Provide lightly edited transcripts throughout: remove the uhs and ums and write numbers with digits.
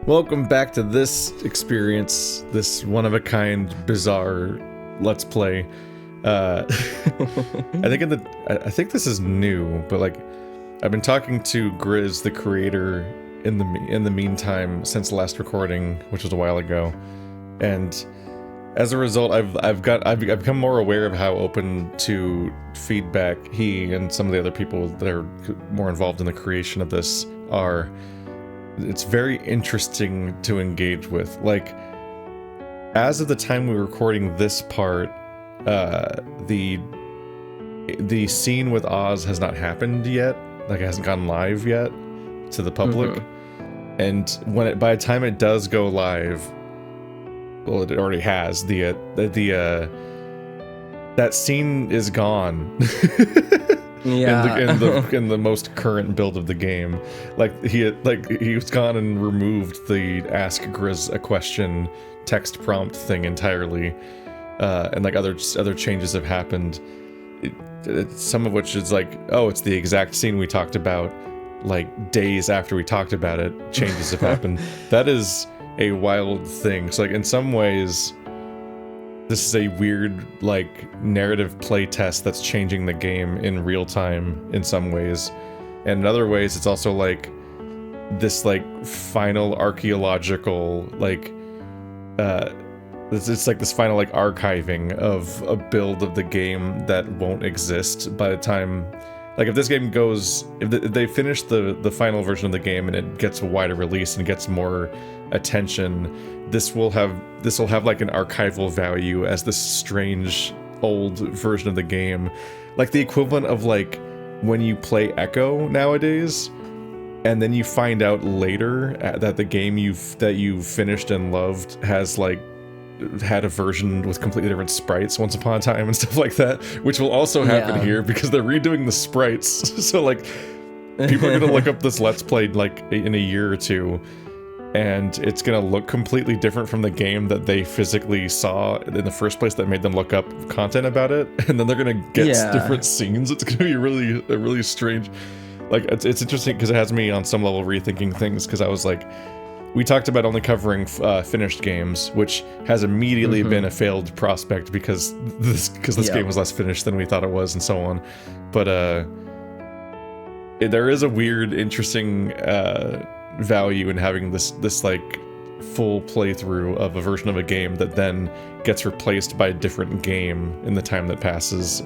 Welcome back to this experience, this one-of-a-kind, bizarre Let's Play. I think this is new, but like, I've been talking to Grizz, the creator, in the meantime since the last recording, which was a while ago, and as a result, I've become more aware of how open to feedback he and some of the other people that are more involved in the creation of this are. It's very interesting to engage with. Like, as of the time we were recording this part, the scene with Oz has not happened yet. Like, it hasn't gone live yet to the public. And by the time it does go live, well, it already has. That scene is gone. in the most current build of the game, he's gone and removed the ask Grizz a question text prompt thing entirely, and like other changes have happened. Some of which is like, oh, it's the exact scene we talked about, like days after we talked about it. Changes have happened. That is a wild thing. So like in some ways, this is a weird, like, narrative playtest that's changing the game in real time in some ways. And in other ways, it's also, like, this, like, final archaeological, like, it's like this final, like, archiving of a build of the game that won't exist by the time... Like, if this game goes... If they finish the final version of the game and it gets a wider release and gets more attention, this will have like an archival value as this strange old version of the game, like the equivalent of like when you play Echo nowadays and then you find out later that the game you finished and loved has like had a version with completely different sprites once upon a time and stuff like that, which will also happen here because they're redoing the sprites. So like people are gonna look up this Let's Play like in a year or two, and it's gonna look completely different from the game that they physically saw in the first place that made them look up content about it, and then they're gonna get different scenes. It's gonna be really strange. Like, it's interesting because it has me on some level rethinking things, because I was like, we talked about only covering finished games, which has immediately been a failed prospect because this game was less finished than we thought it was, and so on. But there is a weird, interesting value in having this like full playthrough of a version of a game that then gets replaced by a different game in the time that passes,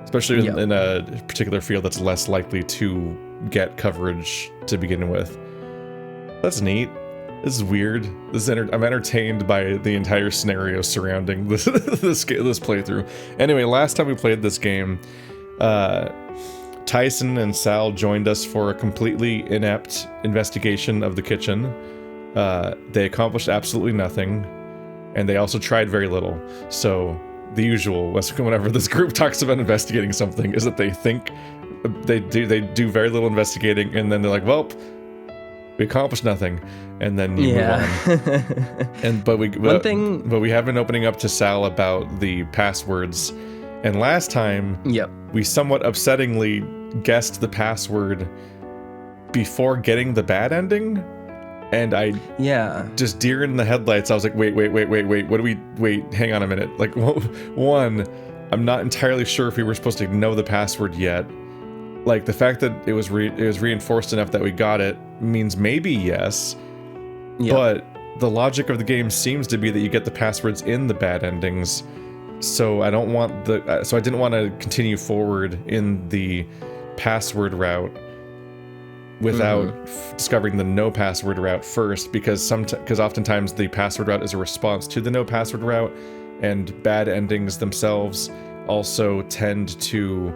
especially in a particular field that's less likely to get coverage to begin with. That's neat. This is weird. I'm entertained by the entire scenario surrounding this playthrough. Anyway, last time we played this game, Tyson and Sal joined us for a completely inept investigation of the kitchen. They accomplished absolutely nothing, and they also tried very little. So the usual, whenever this group talks about investigating something, is that they think they do very little investigating, and then they're like, well, we accomplished nothing, and then you move on. But we have been opening up to Sal about the passwords, and last time we somewhat upsettingly guessed the password before getting the bad ending, and I just deer in the headlights. I was like, wait, what do we hang on a minute. Like, one, I'm not entirely sure if we were supposed to know the password yet. Like, the fact that it was reinforced enough that we got it means maybe yes, but the logic of the game seems to be that you get the passwords in the bad endings. So I didn't want to continue forward in the password route without discovering the no password route first, because oftentimes the password route is a response to the no password route, and bad endings themselves also tend to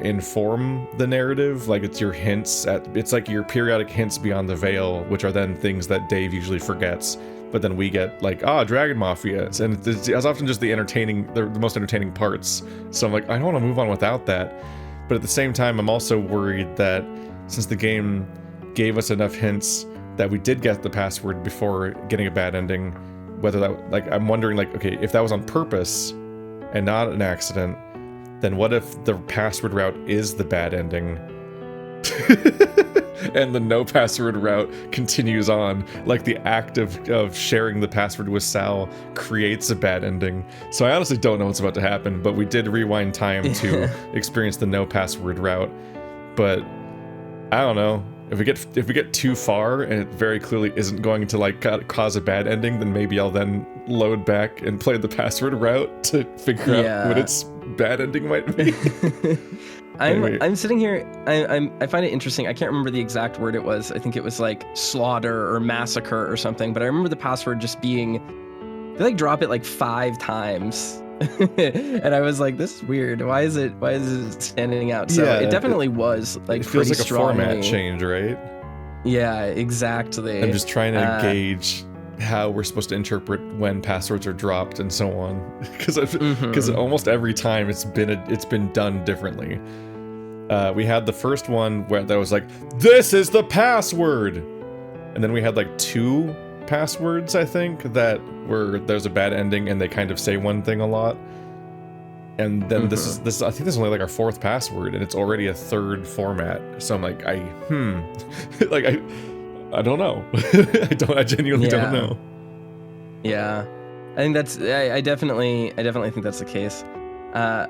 inform the narrative. Like, it's your hints it's like your periodic hints beyond the veil, which are then things that Dave usually forgets, but then we get like, Dragon Mafia, and it's often just the most entertaining parts. So I'm like, I don't want to move on without that. But at the same time, I'm also worried that since the game gave us enough hints that we did get the password before getting a bad ending, whether that, like, I'm wondering, like, okay, if that was on purpose and not an accident, then what if the password route is the bad ending? and the no password route continues on. Like the act of sharing the password with Sal creates a bad ending. So I honestly don't know what's about to happen, but we did rewind time to experience the no password route. But I don't know. If we get too far and it very clearly isn't going to like cause a bad ending, then maybe I'll then load back and play the password route to figure out what its bad ending might be. I'm sitting here. I find it interesting. I can't remember the exact word it was. I think it was like slaughter or massacre or something. But I remember the password just being, they like drop it like 5 times. And I was like, this is weird. Why is it standing out? So it definitely was like it feels like strongly, a format change, right? Yeah, exactly. I'm just trying to gauge how we're supposed to interpret when passwords are dropped and so on, because almost every time it's been done differently. We had the first one where that was like, this is the password, and then we had like 2 passwords, I think, that where there's a bad ending and they kind of say one thing a lot, and then this is I think this is only like our 4th password and it's already a 3rd format. So I'm like, I don't know. I genuinely don't know. Yeah, I think that's I definitely think that's the case. I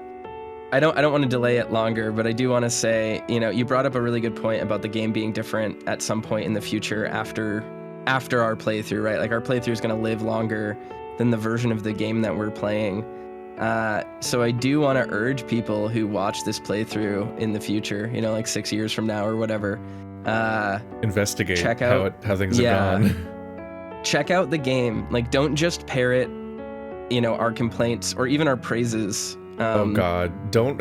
don't want to delay it longer, but I do want to say, you brought up a really good point about the game being different at some point in the future after our playthrough, right? Like our playthrough is going to live longer than the version of the game that we're playing. So I do want to urge people who watch this playthrough in the future, like 6 years from now or whatever, investigate check out how things have gone. Check out the game. Like, don't just parrot, our complaints or even our praises. Oh God! Don't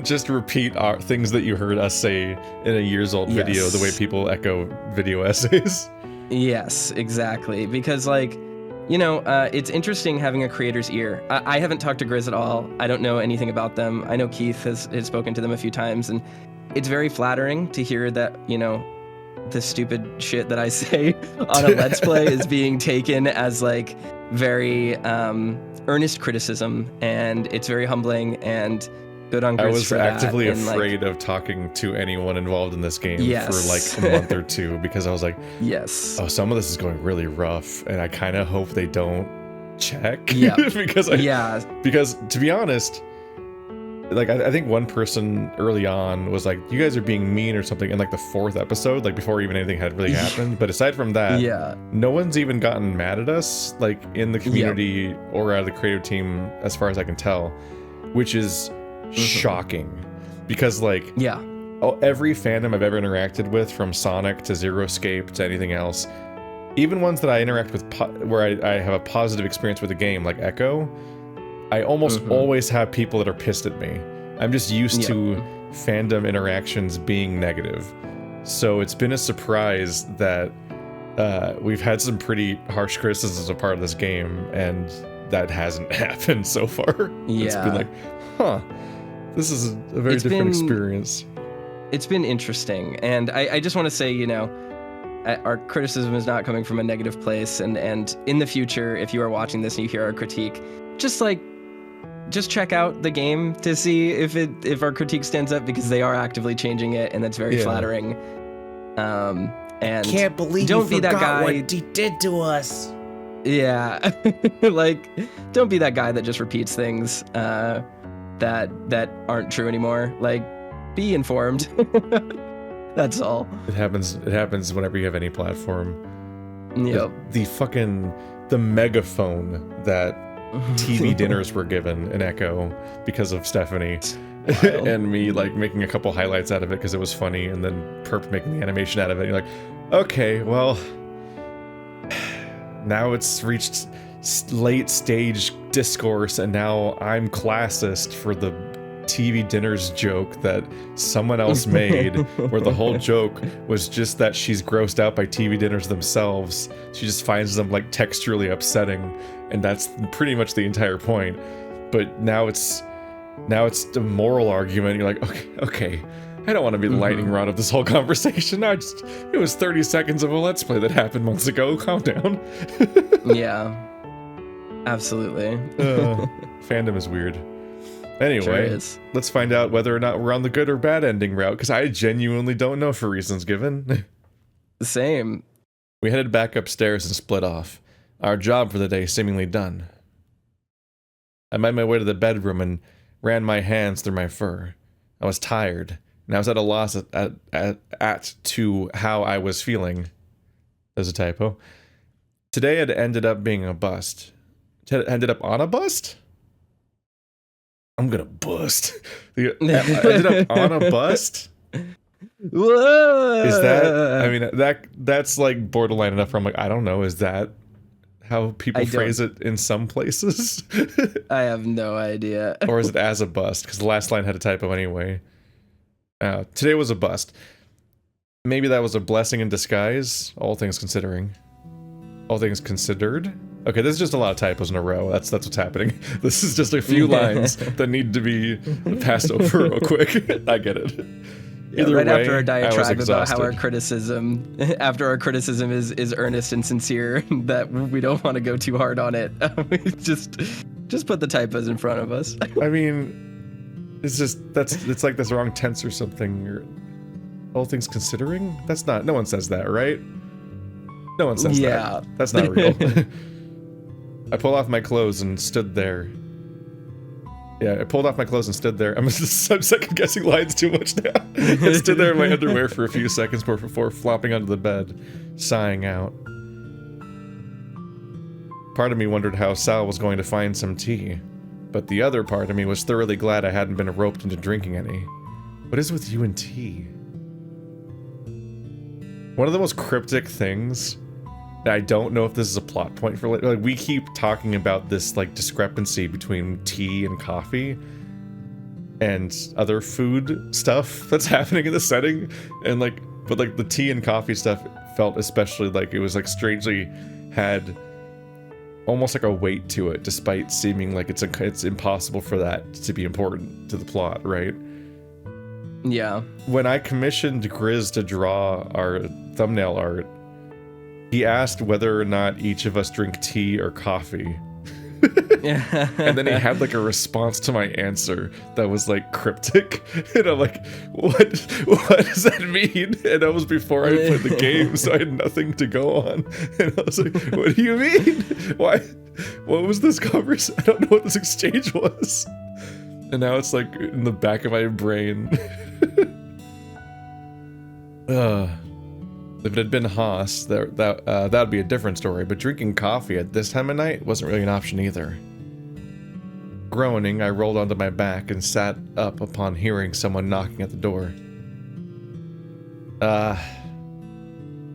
just repeat our things that you heard us say in a years-old video the way people echo video essays. Yes, exactly. Because it's interesting having a creator's ear. I haven't talked to Grizz at all. I don't know anything about them. I know Keith has spoken to them a few times, and it's very flattering to hear that the stupid shit that I say on a Let's Play is being taken as like very earnest criticism, and it's very humbling, and good on Grizz. I was actively afraid of talking to anyone involved in this game for like a month or 2 because I was like, oh, some of this is going really rough, and I kind of hope they don't check. because to be honest, like I think one person early on was like, you guys are being mean or something in like the 4th episode, like before even anything had really happened. But aside from that, no one's even gotten mad at us, like in the community or out of the creative team, as far as I can tell, which is shocking, because like every fandom I've ever interacted with, from Sonic to Zero Escape to anything else, even ones that I interact with where I have a positive experience with the game, like Echo, I almost always have people that are pissed at me. I'm just used to fandom interactions being negative. So it's been a surprise that we've had some pretty harsh criticisms as a part of this game, and that hasn't happened so far. It's been like, this is a very different experience. It's been interesting. And I just want to say, our criticism is not coming from a negative place. And in the future, if you are watching this and you hear our critique, just check out the game to see if our critique stands up, because they are actively changing it, and that's very flattering. And can't believe don't you be that guy. What he did to us. Yeah, like don't be that guy that just repeats things that aren't true anymore. Like, be informed. That's all. It happens whenever you have any platform. Yep. The megaphone that TV dinners were given in Echo because of Stephanie and me like making a couple highlights out of it because it was funny, and then Perp making the animation out of it. You're like, okay, well, now it's reached late stage discourse, and now I'm classist for the TV dinners joke that someone else made, where the whole joke was just that she's grossed out by TV dinners themselves. She just finds them like texturally upsetting, and that's pretty much the entire point. But now it's a moral argument. You're like, okay, I don't want to be the lightning rod of this whole conversation. It was 30 seconds of a Let's Play that happened months ago. Calm down. Yeah, absolutely. Fandom is weird. Anyway, is. let's find out whether or not we're on the good or bad ending route, because I genuinely don't know for reasons given. Same. We headed back upstairs and split off, our job for the day seemingly done. I made my way to the bedroom and ran my hands through my fur. I was tired, and I was at a loss to how I was feeling. There's a typo. Today it ended up being a bust. It ended up on a bust? I'm gonna bust. I ended up on a bust? Whoa! Is that, I mean, that's like borderline enough where I'm like, I don't know, is that how people phrase it in some places? I have no idea. Or is it as a bust? Because the last line had a typo anyway. Today was a bust. Maybe that was a blessing in disguise, all things considering. All things considered? Okay, this is just a lot of typos in a row. That's what's happening. This is just a few lines that need to be passed over real quick. I get it. Either right way, after our diatribe about how our exhausted. criticism, after our criticism is earnest and sincere, that we don't want to go too hard on it. We just put the typos in front of us. I mean, it's like this wrong tense or something. Or all things considering? That's not, no one says that, right? No one says that. That's not real. I pulled off my clothes and stood there. Yeah, I pulled off my clothes and stood there. I'm second guessing lines too much now. I stood there in my underwear for a few seconds before flopping onto the bed, sighing out. Part of me wondered how Sal was going to find some tea, but the other part of me was thoroughly glad I hadn't been roped into drinking any. What is with you and tea? One of the most cryptic things that I don't know if this is a plot point for, like we keep talking about this like discrepancy between tea and coffee and other food stuff that's happening in the setting, and like, but like the tea and coffee stuff felt especially like it was like strangely had almost like a weight to it, despite seeming like it's impossible for that to be important to the plot, right? Yeah. When I commissioned Grizz to draw our thumbnail art, he asked whether or not each of us drink tea or coffee. And then he had like a response to my answer that was like cryptic. And I'm like, what does that mean? And that was before I played the game, so I had nothing to go on. And I was like, what do you mean? Why? What was this conversation? I don't know what this exchange was. And now it's like in the back of my brain. If it had been Haas, that would be a different story, but drinking coffee at this time of night wasn't really an option either. Groaning, I rolled onto my back and sat up upon hearing someone knocking at the door.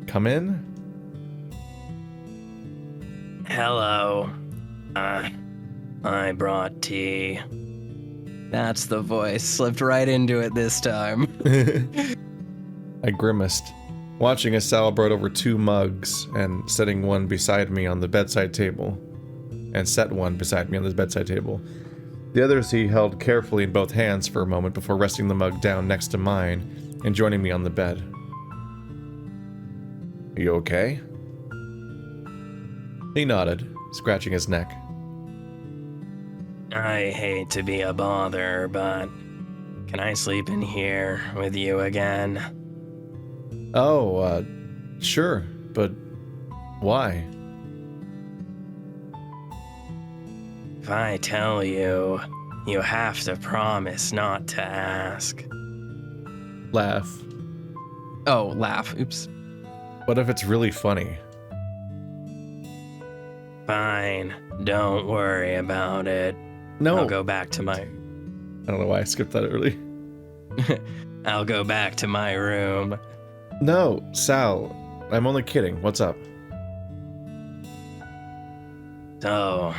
Come in? Hello. I brought tea. That's the voice. Slipped right into it this time. I grimaced, watching as Sal brought over 2 mugs and setting one beside me on the bedside table. And set one beside me on the bedside table. The others he held carefully in both hands for a moment before resting the mug down next to mine and joining me on the bed. Are you okay? He nodded, scratching his neck. I hate to be a bother, but can I sleep in here with you again? Oh, sure, but why? If I tell you, you have to promise not to ask. Laugh. Oh, laugh. Oops. What if it's really funny? Fine, don't worry about it. No. I'll go back to my... I don't know why I skipped that early. I'll go back to my room. No, Sal. I'm only kidding. What's up? So,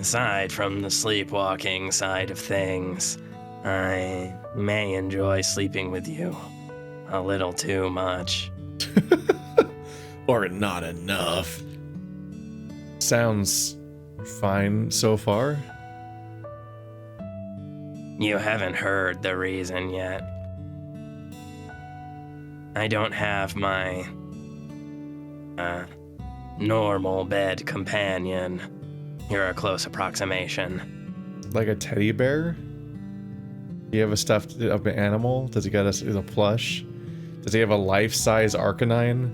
aside from the sleepwalking side of things, I may enjoy sleeping with you a little too much. Or not enough. Sounds fine so far. You haven't heard the reason yet. I don't have my normal bed companion. You're a close approximation. Like a teddy bear? Do you have a stuffed animal? Does he got a plush? Does he have a life-size Arcanine?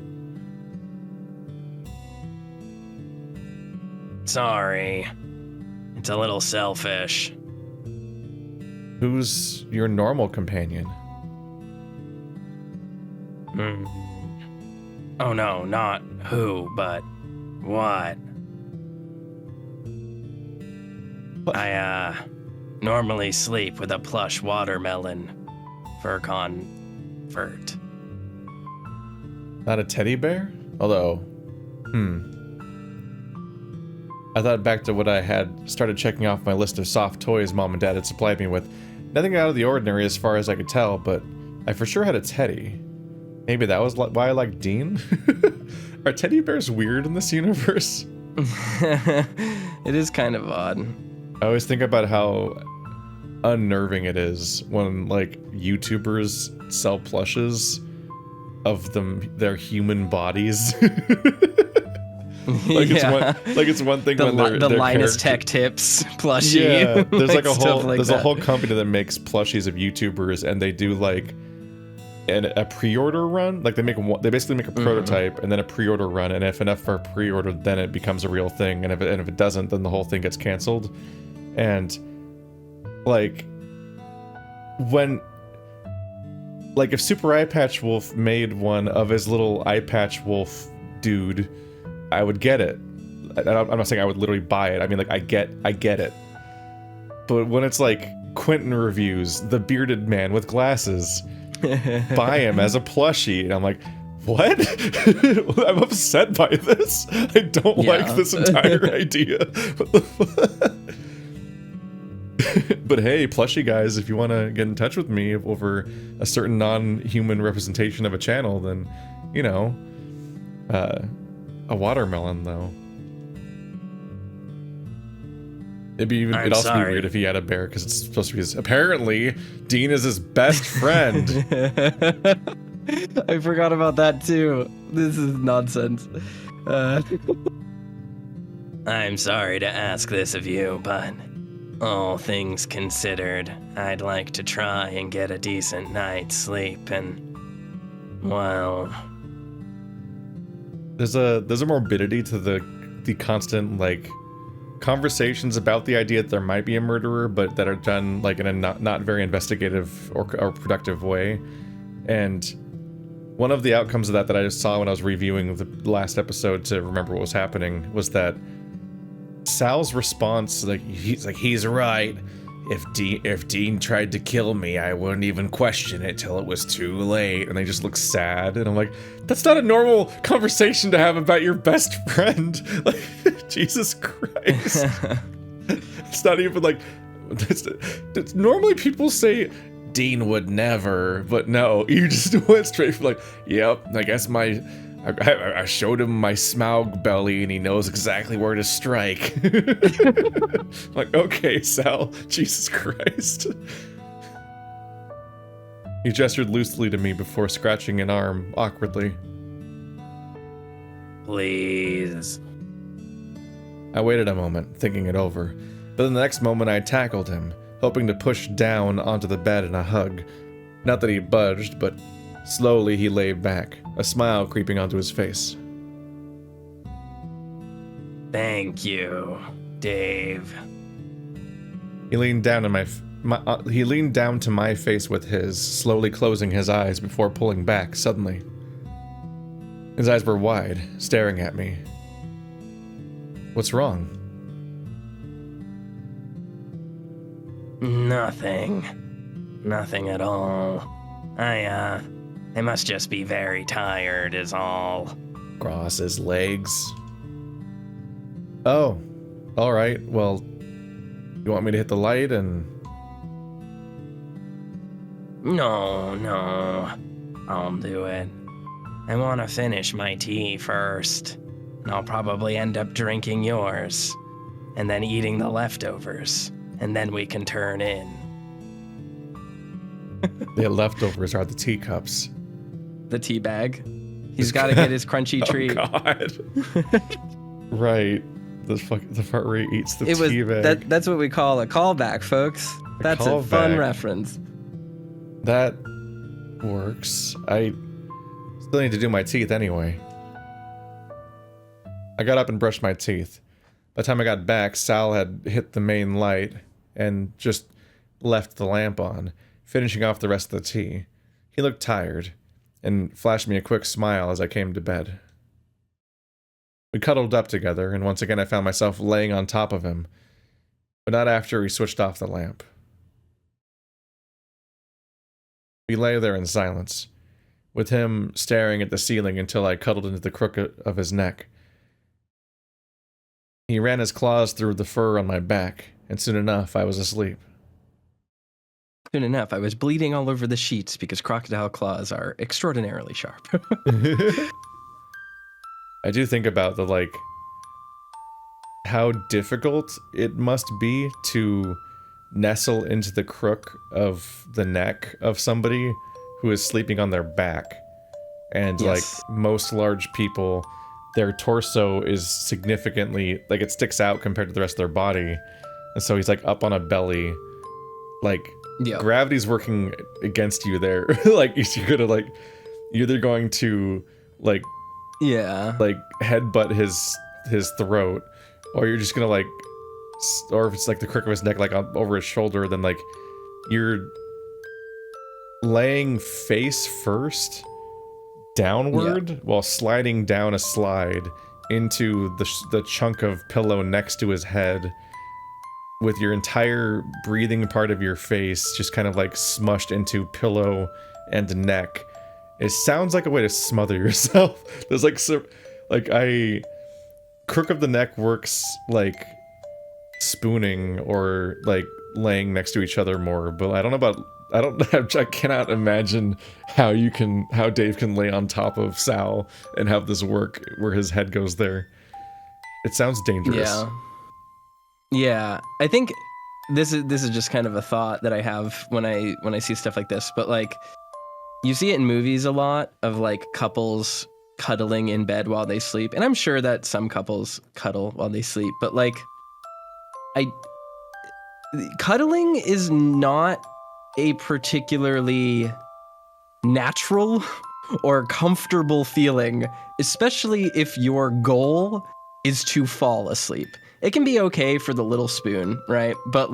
Sorry. It's a little selfish. Who's your normal companion? Oh no, not who, but what? I normally sleep with a plush watermelon for comfort. Not a teddy bear? Although, I thought back to what I had started checking off my list of soft toys Mom and Dad had supplied me with. Nothing out of the ordinary as far as I could tell, but I for sure had a teddy. Maybe that was why I like Dean? Are teddy bears weird in this universe? It is kind of odd. I always think about how unnerving it is when, like, YouTubers sell plushes of their human bodies. It's one thing when the their Linus character- Tech Tips plushie. Yeah, there's like stuff a whole company that makes plushies of YouTubers, and they do like a pre-order run. Like they basically make a prototype and then a pre-order run, and if enough for a pre-order, then it becomes a real thing, and if it doesn't, then the whole thing gets canceled. And like if Super Eye Patch Wolf made one of his little Eye Patch Wolf dude, I would get it. I'm not saying I would literally buy it. I mean, like, I get it. But when it's like Quentin reviews the bearded man with glasses, buy him as a plushie, and I'm like, what? I'm upset by this. I don't like this entire idea. What the fuck? But hey, plushie guys, if you want to get in touch with me over a certain non-human representation of a channel, then, you know, a watermelon, though. It'd also be weird if he had a bear, because it's supposed to be apparently, Dean is his best friend. I forgot about that too. This is nonsense. I'm sorry to ask this of you, but all things considered, I'd like to try and get a decent night's sleep, and, well... There's a morbidity to the constant, like, conversations about the idea that there might be a murderer, but that are done, like, in a not very investigative or productive way. And one of the outcomes of that I just saw when I was reviewing the last episode to remember what was happening was that Sal's response, he's right. If Dean tried to kill me, I wouldn't even question it till it was too late. And they just look sad, and I'm like, that's not a normal conversation to have about your best friend. Like, Jesus Christ. It's not even like, it's normally people say Dean would never, but no, you just went straight from like, yep, I guess I showed him my Smaug belly, and he knows exactly where to strike. Like, okay, Sal, Jesus Christ. He gestured loosely to me before scratching an arm awkwardly. Please. I waited a moment, thinking it over, but in the next moment I tackled him, hoping to push down onto the bed in a hug. Not that he budged, but slowly he lay back, a smile creeping onto his face. Thank you, Dave. He leaned down to my face with his, slowly closing his eyes before pulling back suddenly. His eyes were wide, staring at me. What's wrong? Nothing. Nothing at all. I must just be very tired is all. Cross his legs. Oh, alright, well, you want me to hit the light and... No, I'll do it. I want to finish my tea first, and I'll probably end up drinking yours, and then eating the leftovers, and then we can turn in. The leftovers are the teacups. The tea bag. He's got to get his crunchy treat. Oh, God. Right. The part where he eats the tea bag. That's what we call a callback, folks. That's a fun reference. That works. I still need to do my teeth anyway. I got up and brushed my teeth. By the time I got back, Sal had hit the main light and just left the lamp on, finishing off the rest of the tea. He looked tired and flashed me a quick smile as I came to bed. We cuddled up together, and once again I found myself laying on top of him, but not after he switched off the lamp. We lay there in silence, with him staring at the ceiling until I cuddled into the crook of his neck. He ran his claws through the fur on my back, and soon enough I was asleep. Soon enough, I was bleeding all over the sheets because crocodile claws are extraordinarily sharp. I do think about how difficult it must be to nestle into the crook of the neck of somebody who is sleeping on their back. And Yes. most large people, their torso is significantly, it sticks out compared to the rest of their body. And so he's up on a belly. Yeah. Gravity's working against you there. You're gonna you're either going to Yeah. headbutt his throat, or you're just gonna or if it's the crook of his neck over his shoulder, then you're laying face first downward while sliding down a slide into the chunk of pillow next to his head, with your entire breathing part of your face just kind of smushed into pillow and neck. It sounds like a way to smother yourself. There's crook of the neck works spooning or laying next to each other more, but I cannot imagine how Dave can lay on top of Sal and have this work where his head goes there. It sounds dangerous. Yeah. I think this is just kind of a thought that I have when I see stuff like this, but you see it in movies a lot of couples cuddling in bed while they sleep, and I'm sure that some couples cuddle while they sleep, but cuddling is not a particularly natural or comfortable feeling, especially if your goal is to fall asleep. It can be okay for the little spoon, right? But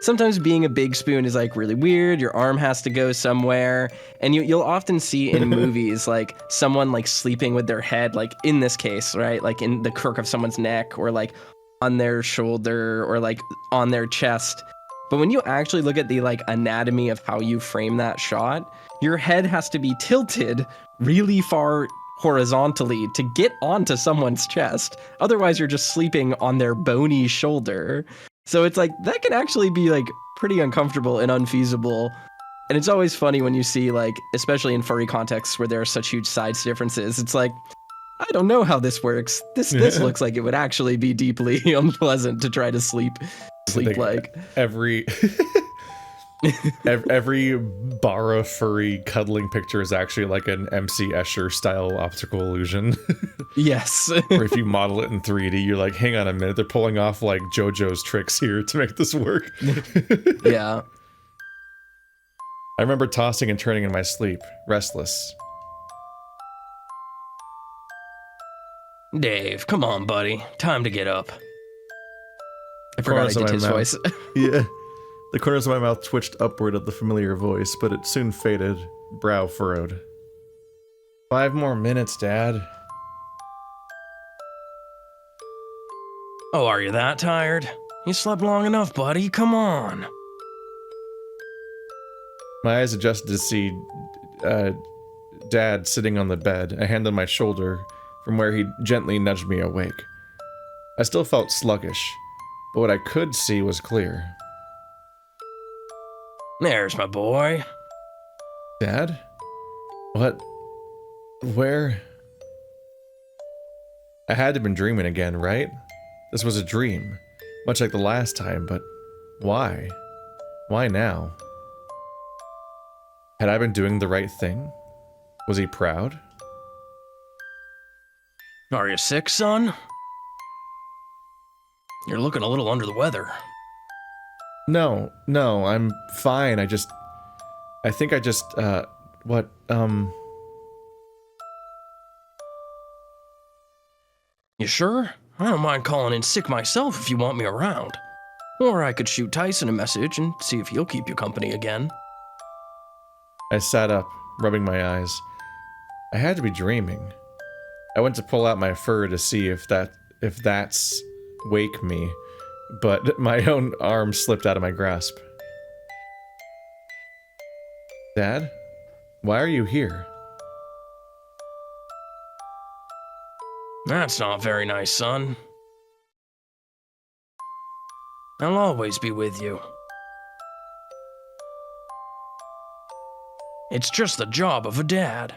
sometimes being a big spoon is really weird. Your arm has to go somewhere, and you'll often see in movies someone sleeping with their head in this case, right? In the crook of someone's neck, or on their shoulder, or on their chest. But when you actually look at the anatomy of how you frame that shot, your head has to be tilted really far horizontally to get onto someone's chest. Otherwise, you're just sleeping on their bony shoulder. So it's that can actually be pretty uncomfortable and unfeasible. And it's always funny when you see especially in furry contexts where there are such huge size differences. It's I don't know how this works. This looks like it would actually be deeply unpleasant to try to sleep every every Bara furry cuddling picture is actually an MC Escher style optical illusion. Yes. Or if you model it in 3D, you're hang on a minute, they're pulling off JoJo's tricks here to make this work. Yeah. I remember tossing and turning in my sleep, restless. Dave, come on, buddy. Time to get up. I forgot I did his voice. Yeah. The corners of my mouth twitched upward at the familiar voice, but it soon faded, brow furrowed. 5 more minutes, Dad. Oh, are you that tired? You slept long enough, buddy. Come on. My eyes adjusted to see Dad sitting on the bed, a hand on my shoulder, from where he gently nudged me awake. I still felt sluggish, but what I could see was clear. There's my boy. Dad? What? Where? I had to have been dreaming again, right? This was a dream, much like the last time, but why? Why now? Had I been doing the right thing? Was he proud? Are you sick, son? You're looking a little under the weather. No, I'm fine. I think I just, what, You sure? I don't mind calling in sick myself if you want me around. Or I could shoot Tyson a message and see if he'll keep you company again. I sat up, rubbing my eyes. I had to be dreaming. I went to pull out my fur to see if that's wake me, but my own arm slipped out of my grasp. Dad? Why are you here? That's not very nice, son. I'll always be with you. It's just the job of a dad.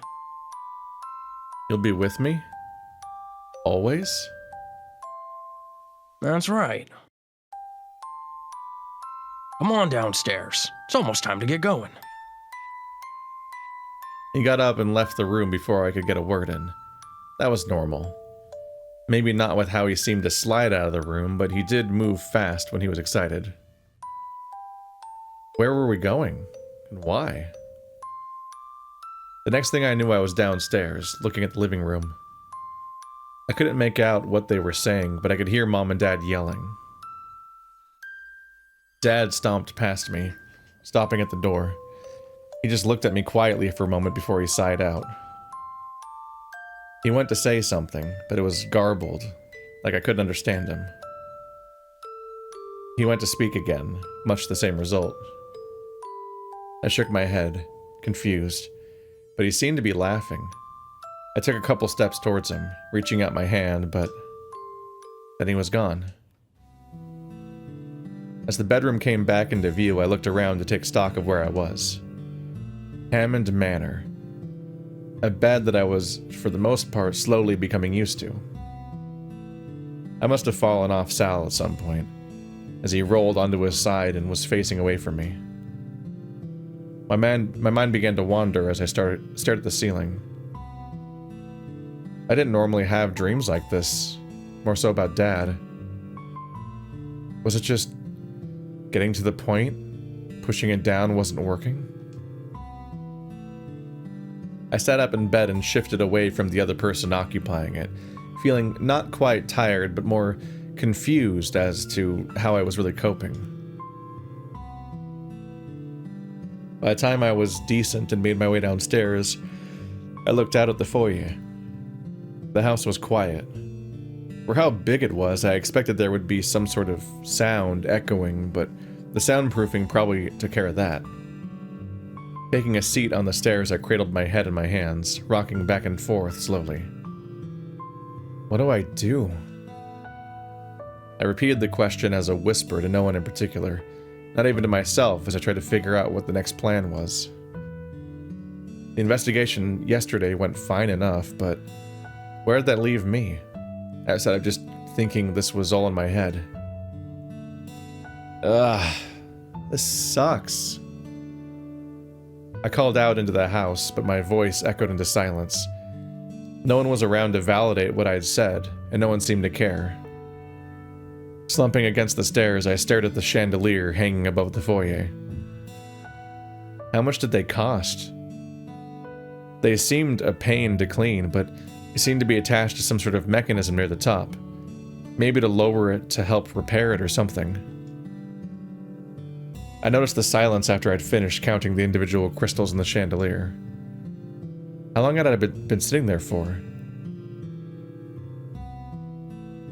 You'll be with me? Always? That's right. Come on downstairs. It's almost time to get going. He got up and left the room before I could get a word in. That was normal. Maybe not with how he seemed to slide out of the room, but he did move fast when he was excited. Where were we going? And why? The next thing I knew, I was downstairs, looking at the living room. I couldn't make out what they were saying, but I could hear Mom and Dad yelling. Dad stomped past me, stopping at the door. He just looked at me quietly for a moment before he sighed out. He went to say something, but it was garbled, like I couldn't understand him. He went to speak again, much the same result. I shook my head, confused, but he seemed to be laughing. I took a couple steps towards him, reaching out my hand, but then he was gone. As the bedroom came back into view, I looked around to take stock of where I was. Hammond Manor. A bed that I was, for the most part, slowly becoming used to. I must have fallen off Sal at some point, as he rolled onto his side and was facing away from me. My mind began to wander as I stared at the ceiling. I didn't normally have dreams like this, more so about Dad. Was it just getting to the point? Pushing it down wasn't working? I sat up in bed and shifted away from the other person occupying it, feeling not quite tired, but more confused as to how I was really coping. By the time I was decent and made my way downstairs, I looked out at the foyer. The house was quiet. For how big it was, I expected there would be some sort of sound echoing, but the soundproofing probably took care of that. Taking a seat on the stairs, I cradled my head in my hands, rocking back and forth slowly. What do I do? I repeated the question as a whisper to no one in particular, not even to myself as I tried to figure out what the next plan was. The investigation yesterday went fine enough, but where did that leave me? Outside of just thinking this was all in my head. Ugh, this sucks. I called out into the house, but my voice echoed into silence. No one was around to validate what I had said, and no one seemed to care. Slumping against the stairs, I stared at the chandelier hanging above the foyer. How much did they cost? They seemed a pain to clean, but it seemed to be attached to some sort of mechanism near the top. Maybe to lower it to help repair it or something. I noticed the silence after I'd finished counting the individual crystals in the chandelier. How long had I been sitting there for?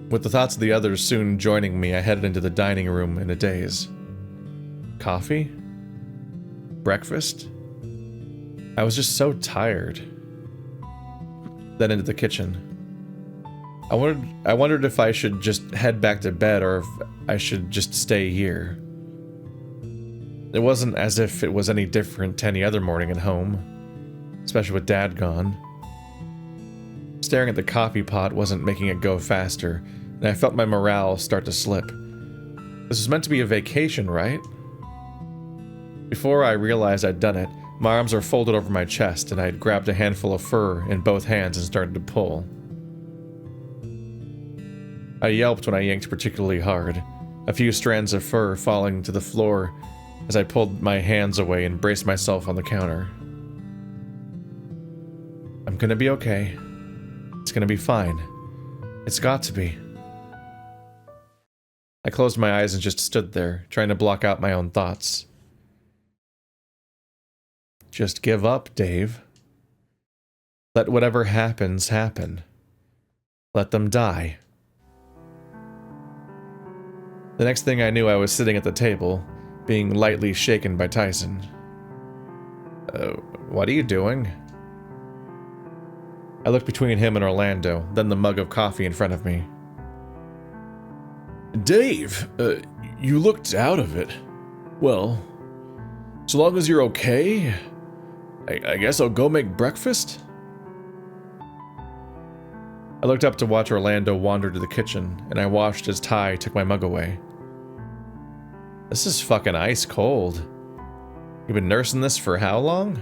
With the thoughts of the others soon joining me, I headed into the dining room in a daze. Coffee? Breakfast? I was just so tired. Then into the kitchen. I wondered if I should just head back to bed or if I should just stay here. It wasn't as if it was any different to any other morning at home, especially with Dad gone. Staring at the coffee pot wasn't making it go faster, and I felt my morale start to slip. This was meant to be a vacation, right? Before I realized I'd done it, my arms were folded over my chest, and I had grabbed a handful of fur in both hands and started to pull. I yelped when I yanked particularly hard, a few strands of fur falling to the floor as I pulled my hands away and braced myself on the counter. I'm gonna be okay. It's gonna be fine. It's got to be. I closed my eyes and just stood there, trying to block out my own thoughts. Just give up, Dave. Let whatever happens happen. Let them die. The next thing I knew, I was sitting at the table, being lightly shaken by Tyson. What are you doing? I looked between him and Orlando, then the mug of coffee in front of me. Dave, you looked out of it. Well, so long as you're okay, I guess I'll go make breakfast? I looked up to watch Orlando wander to the kitchen, and I watched as Ty took my mug away. This is fucking ice cold. You've been nursing this for how long?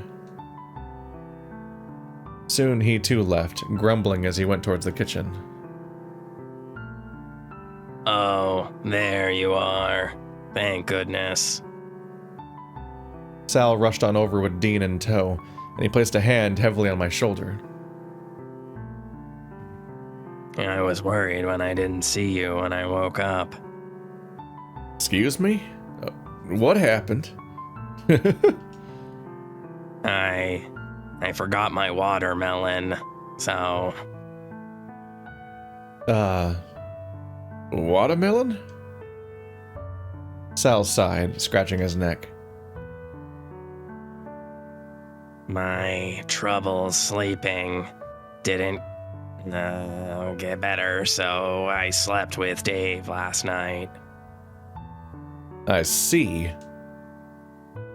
Soon he too left, grumbling as he went towards the kitchen. Oh, there you are. Thank goodness. Sal rushed on over with Dean in tow, and he placed a hand heavily on my shoulder. I was worried when I didn't see you when I woke up. Excuse me? What happened? I forgot my watermelon, so... Watermelon? Sal sighed, scratching his neck. My trouble sleeping didn't get better, so I slept with Dave last night. I see.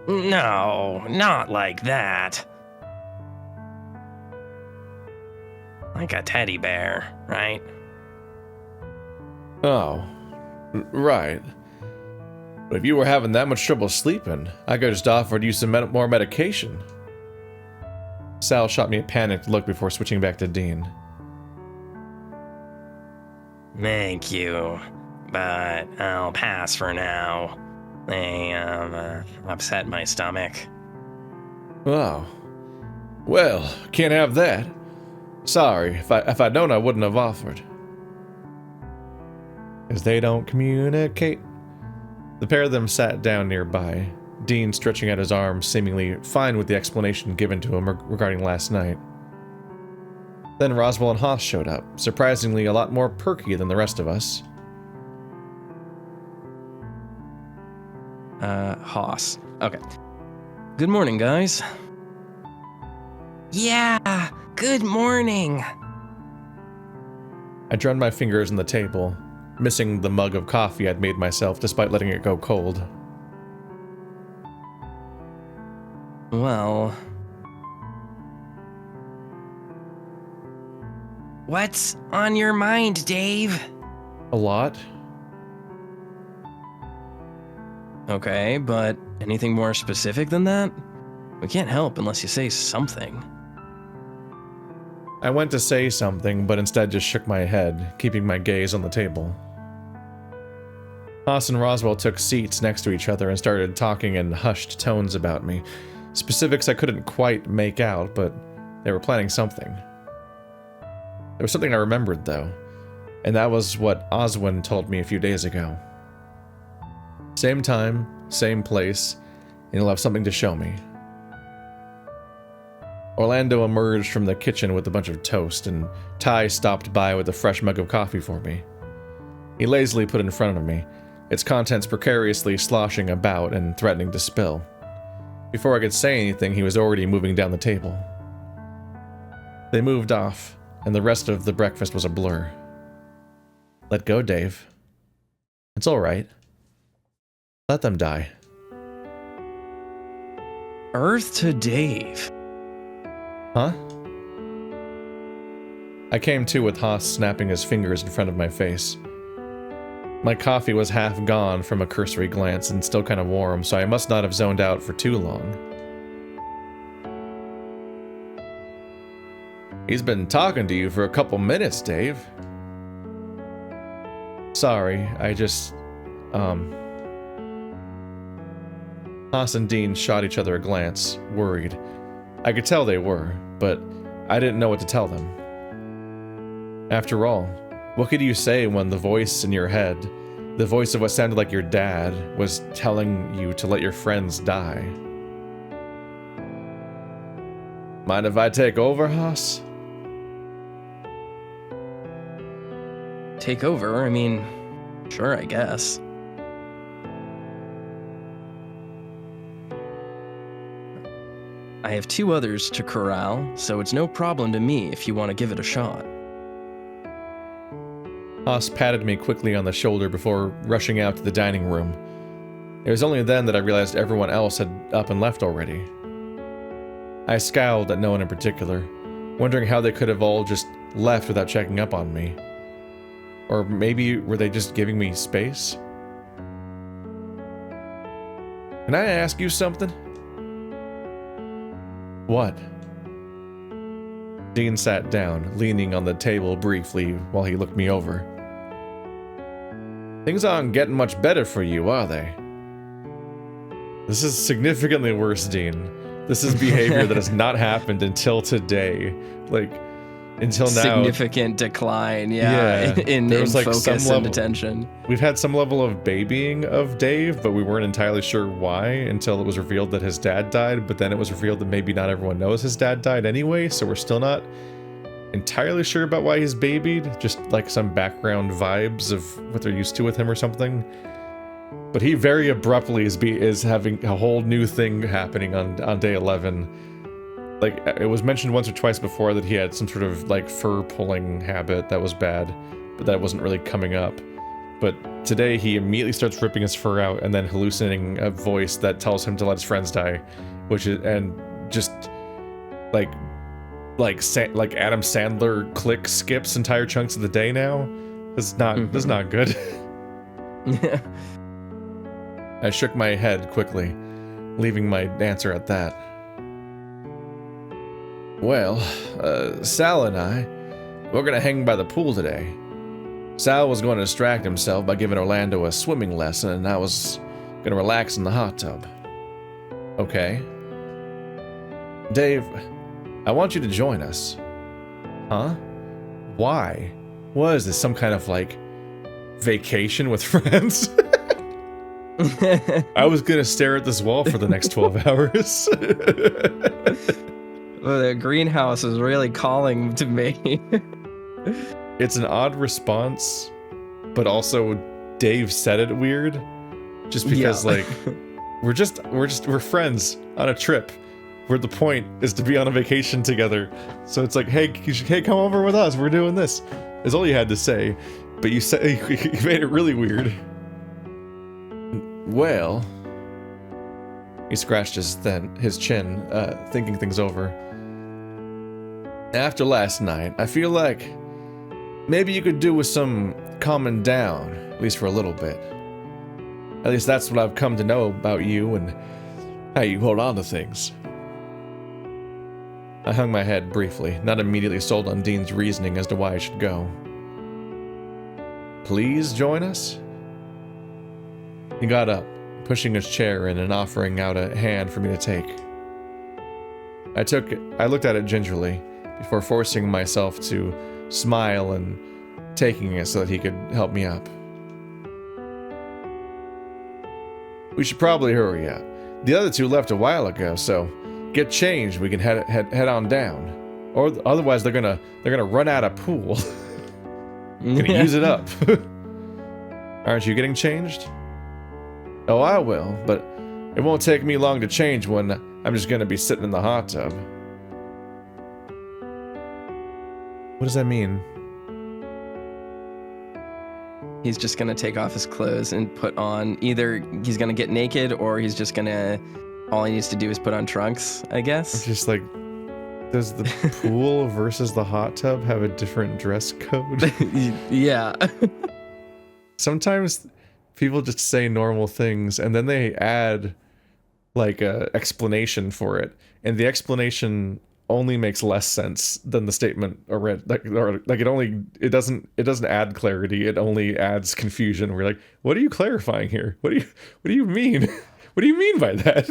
No, not like that. Like a teddy bear, right? Oh, right. But if you were having that much trouble sleeping, I could just offered you some more medication. Sal shot me a panicked look before switching back to Dean. Thank you, but I'll pass for now. They, upset my stomach. Oh. Well, can't have that. Sorry, if I'd known I wouldn't have offered. 'Cause they don't communicate. The pair of them sat down nearby, Dean stretching out his arms, seemingly fine with the explanation given to him regarding last night. Then Roswell and Haas showed up, surprisingly a lot more perky than the rest of us. Haas. Okay. Good morning, guys. Yeah, good morning. I drummed my fingers on the table, missing the mug of coffee I'd made myself despite letting it go cold. Well, What's on your mind, Dave? A lot? okay, but anything more specific than that? We can't help unless you say something. I went to say something, but instead just shook my head, keeping my gaze on the table. Haas and Roswell took seats next to each other and started talking in hushed tones about me. Specifics I couldn't quite make out, but they were planning something. There was something I remembered, though, and that was what Oswin told me a few days ago. Same time, same place, and he'll have something to show me. Orlando emerged from the kitchen with a bunch of toast, and Ty stopped by with a fresh mug of coffee for me. He lazily put it in front of me, its contents precariously sloshing about and threatening to spill. Before I could say anything, he was already moving down the table. They moved off, and the rest of the breakfast was a blur. Let go, Dave. It's all right. Let them die. Earth to Dave. Huh? I came to with Haas snapping his fingers in front of my face. My coffee was half gone from a cursory glance and still kind of warm, so I must not have zoned out for too long. He's been talking to you for a couple minutes, Dave. Sorry, Haas and Dean shot each other a glance, worried. I could tell they were, but I didn't know what to tell them. After all, what could you say when the voice in your head, the voice of what sounded like your dad, was telling you to let your friends die? Mind if I take over, Haas? Take over? I mean, sure, I guess. I have 2 others to corral, so it's no problem to me if you want to give it a shot. Haas patted me quickly on the shoulder before rushing out to the dining room. It was only then that I realized everyone else had up and left already. I scowled at no one in particular, wondering how they could have all just left without checking up on me. Or maybe were they just giving me space? Can I ask you something? What? Dean sat down, leaning on the table briefly while he looked me over. Things aren't getting much better for you, are they? This is significantly worse, Dean. This is behavior that has not happened until today. Like, until now. Significant decline, in there was like focus some level, and attention. We've had some level of babying of Dave, but we weren't entirely sure why until it was revealed that his dad died, but then it was revealed that maybe not everyone knows his dad died anyway, so we're still not entirely sure about why he's babied, just like some background vibes of what they're used to with him or something. But he very abruptly is having a whole new thing happening on day 11. Like, it was mentioned once or twice before that he had some sort of, like, fur-pulling habit that was bad, but that wasn't really coming up. But today, he immediately starts ripping his fur out and then hallucinating a voice that tells him to let his friends die, which is, and just, like Adam Sandler skips entire chunks of the day now. That's not good. I shook my head quickly, leaving my answer at that. Well, Sal and I, we're gonna hang by the pool today. Sal was going to distract himself by giving Orlando a swimming lesson, and I was gonna relax in the hot tub. Okay. Dave, I want you to join us. Huh? Why? What is this, some kind of, like, vacation with friends? I was gonna stare at this wall for the next 12 hours. Well, the greenhouse is really calling to me. It's an odd response, but also Dave said it weird. Just because, like, we're friends on a trip, where the point is to be on a vacation together. So it's like, hey, come over with us. We're doing this. Is all you had to say, but you made it really weird. Well, he scratched his chin, thinking things over. After last night, I feel like maybe you could do with some calming down, at least for a little bit. At least that's what I've come to know about you and how you hold on to things. I hung my head briefly, not immediately sold on Dean's reasoning as to why I should go. Please join us? He got up, pushing his chair in and offering out a hand for me to take. I took it. I looked at it gingerly, before forcing myself to smile and taking it so that he could help me up. We should probably hurry up. The other 2 left a while ago, so get changed. We can head on down, or otherwise they're gonna run out of pool. Gonna use it up. Aren't you getting changed? Oh, I will, but it won't take me long to change when I'm just gonna be sitting in the hot tub. What does that mean? He's just gonna take off his clothes and put on, either he's gonna get naked or he's just gonna, all he needs to do is put on trunks, I guess. It's just like, does the pool versus the hot tub have a different dress code? Yeah. Sometimes people just say normal things and then they add like a explanation for it. And the explanation only makes less sense than the statement already. It doesn't add clarity. It only adds confusion. We're like, what are you clarifying here? What do you mean? What do you mean by that?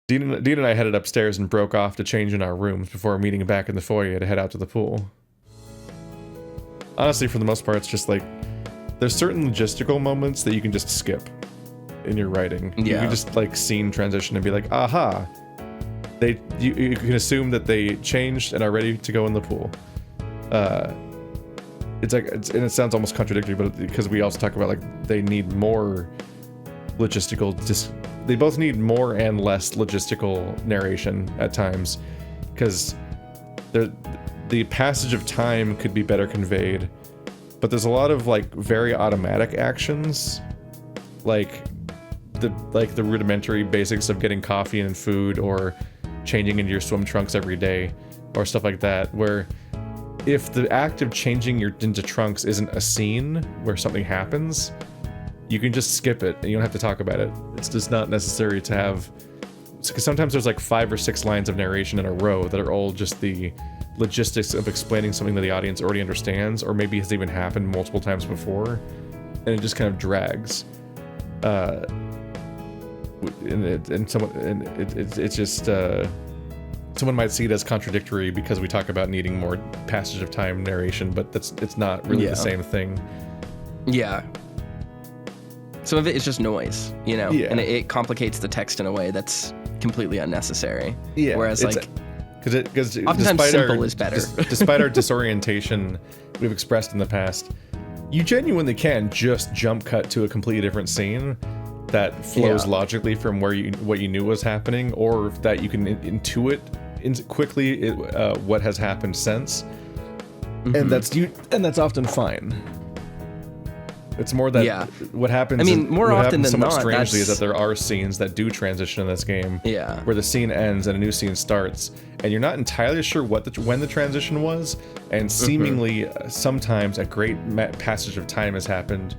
Dean and I headed upstairs and broke off to change in our rooms before meeting back in the foyer to head out to the pool. Honestly, for the most part, it's just like there's certain logistical moments that you can just skip in your writing. You can just like scene transition and be like, aha. You can assume that they changed and are ready to go in the pool. And it sounds almost contradictory, but because we also talk about like they need more logistical. They both need more and less logistical narration at times, because the passage of time could be better conveyed, but there's a lot of like very automatic actions, like the rudimentary basics of getting coffee and food or changing into your swim trunks every day or stuff like that, where if the act of changing into trunks isn't a scene where something happens, you can just skip it and you don't have to talk about it. It's just not necessary to have, because sometimes there's like 5 or 6 lines of narration in a row that are all just the logistics of explaining something that the audience already understands or maybe has even happened multiple times before, and it just kind of drags. Someone might see it as contradictory because we talk about needing more passage of time narration, but it's not really the same thing. Yeah. Some of it is just noise, you know, and it complicates the text in a way that's completely unnecessary. Yeah. Whereas because oftentimes simple is better. Despite our disorientation we've expressed in the past, you genuinely can just jump cut to a completely different scene that flows logically from what you knew was happening, or that you can intuit quickly what has happened since, and that's often fine. It's more that what happens. I mean, more often than somewhat not, strangely, is that there are scenes that do transition in this game. Yeah. Where the scene ends and a new scene starts, and you're not entirely sure when the transition was, and seemingly sometimes a great passage of time has happened,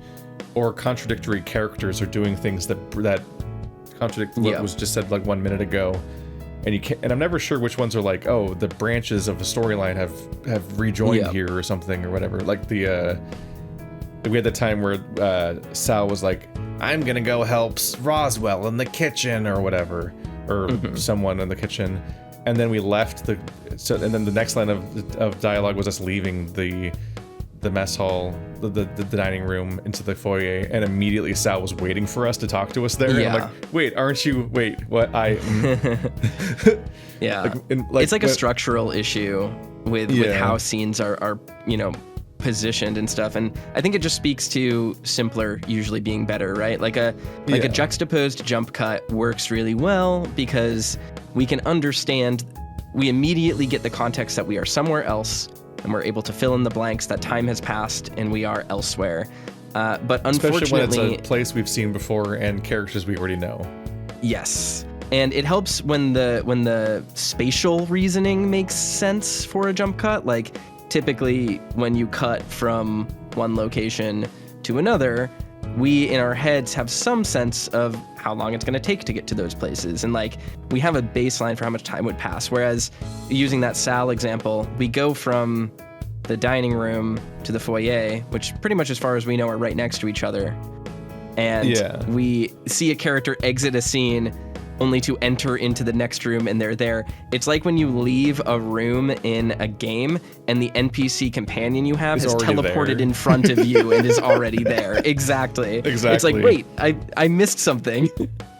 or contradictory characters are doing things that contradict what was just said like 1 minute ago, and you can't. And I'm never sure which ones are like, oh, the branches of the storyline have rejoined here or something or whatever. Like we had the time where Sal was like, I'm gonna go help Roswell in the kitchen or whatever, or someone in the kitchen, and then we left and then the next line of dialogue was us leaving the mess hall, the dining room, into the foyer, and immediately Sal was waiting for us to talk to us there. And I'm like, wait, aren't you? Wait, what? Yeah. It's like a structural issue with how scenes are positioned and stuff, and I think it just speaks to simpler usually being better, right? Like a juxtaposed jump cut works really well because we can understand, we immediately get the context that we are somewhere else, and we're able to fill in the blanks that time has passed and we are elsewhere. But unfortunately, especially when it's a place we've seen before and characters we already know. Yes. And it helps when the spatial reasoning makes sense for a jump cut. Like, typically when you cut from one location to another, we in our heads have some sense of how long it's going to take to get to those places, and like we have a baseline for how much time would pass. Whereas using that Sal example, we go from the dining room to the foyer, which pretty much as far as we know are right next to each other, and we see a character exit a scene only to enter into the next room and they're there. It's like when you leave a room in a game and the NPC companion you have has teleported in front of you and is already there. Exactly. It's like, wait, I missed something.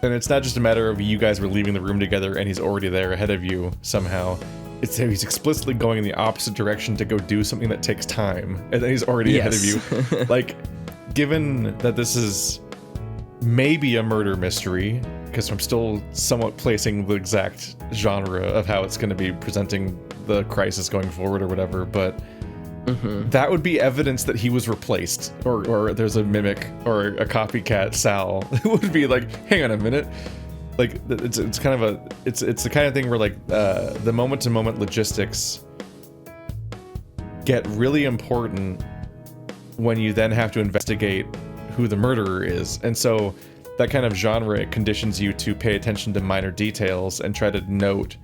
And it's not just a matter of you guys were leaving the room together and he's already there ahead of you somehow. It's he's explicitly going in the opposite direction to go do something that takes time, and then he's already ahead of you. Like, given that this is maybe a murder mystery, because I'm still somewhat placing the exact genre of how it's going to be presenting the crisis going forward or whatever, but that would be evidence that he was replaced, or there's a mimic or a copycat Sal. It would be like, hang on a minute. Like, it's kind of it's the kind of thing where like the moment to moment logistics get really important when you then have to investigate who the murderer is. And so that kind of genre conditions you to pay attention to minor details and try to note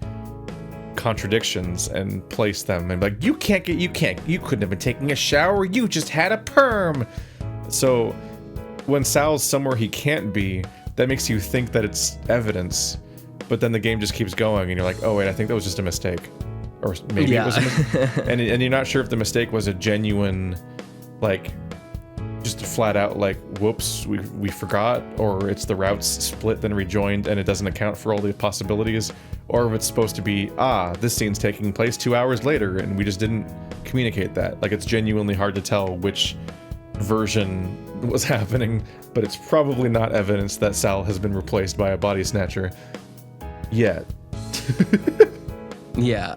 contradictions and place them and be like, you couldn't have been taking a shower, you just had a perm. So when Sal's somewhere he can't be, that makes you think that it's evidence, but then the game just keeps going and you're like, oh wait, I think that was just a mistake. Or maybe it was a mistake. and you're not sure if the mistake was a genuine, like, just flat out like, whoops, we forgot, or it's the routes split then rejoined and it doesn't account for all the possibilities, or if it's supposed to be, this scene's taking place 2 hours later and we just didn't communicate that. Like, it's genuinely hard to tell which version was happening, but it's probably not evidence that Sal has been replaced by a body snatcher yet. Yeah.